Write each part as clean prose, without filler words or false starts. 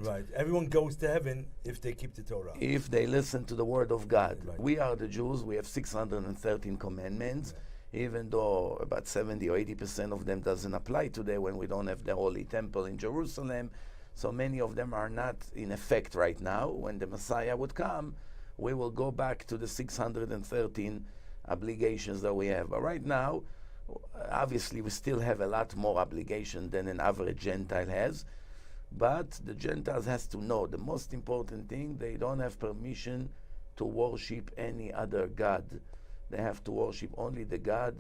Right. Everyone goes to heaven if they keep the Torah. If they listen to the word of God. Right. We are the Jews. We have 613 commandments, even though about 70 or 80% of them doesn't apply today when we don't have the Holy Temple in Jerusalem. So many of them are not in effect right now. When the Messiah would come, we will go back to the 613 obligations that we have. But right now, obviously, we still have a lot more obligation than an average Gentile has. But the Gentiles has to know the most important thing: they don't have permission to worship any other God. They have to worship only the God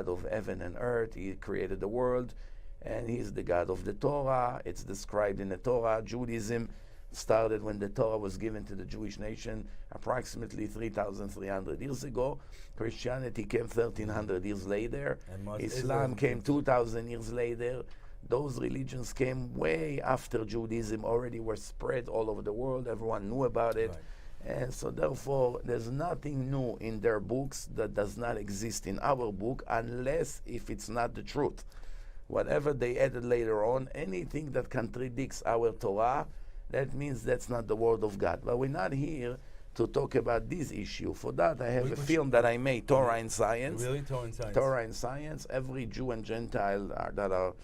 of heaven and earth. He created the world, and He's the God of the Torah. It's described in the Torah. Judaism started when the Torah was given to the Jewish nation approximately 3,300 years ago. Christianity came 1,300 years later. Islam came 2,000 years later. Those religions came way after Judaism already were spread all over the world. Everyone knew about it. Right. And so therefore, there's nothing new in their books that does not exist in our book, unless if it's not the truth. Whatever they added later on, anything that contradicts our Torah, that means that's not the word of God. But we're not here to talk about this issue. For that, I have a film that I made, Torah in Science. Really? Torah in Science? Torah in Science. Every Jew and Gentile that are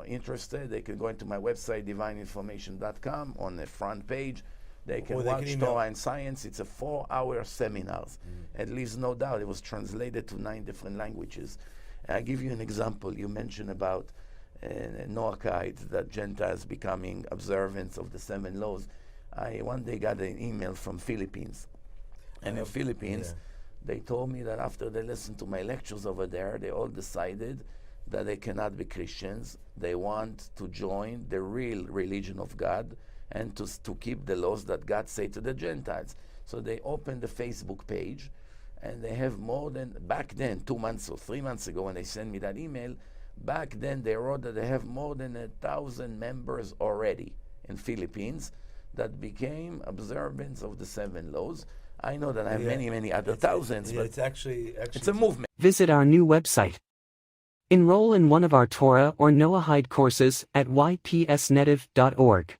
interested, they can go into my website, divineinformation.com. On the front page, they can watch Torah in Science. It's a 4-hour seminar. At least, no doubt, it was translated to 9 different languages. I'll give you an example. You mentioned about Noahide, that Gentiles becoming observant of the 7 laws. I one day got an email from Philippines. And in Philippines, they told me that after they listened to my lectures over there, they all decided that they cannot be Christians. They want to join the real religion of God and to keep the laws that God say to the Gentiles. So they opened the Facebook page, and they have more than, back then, 2 months or 3 months ago when they sent me that email, back then they wrote that they have more than 1,000 members already in Philippines that became observants of the 7 laws. I know that I have many other thousands, but it's actually it's a movement. Visit our new website. Enroll in one of our Torah or Noahide courses at ypsnative.org.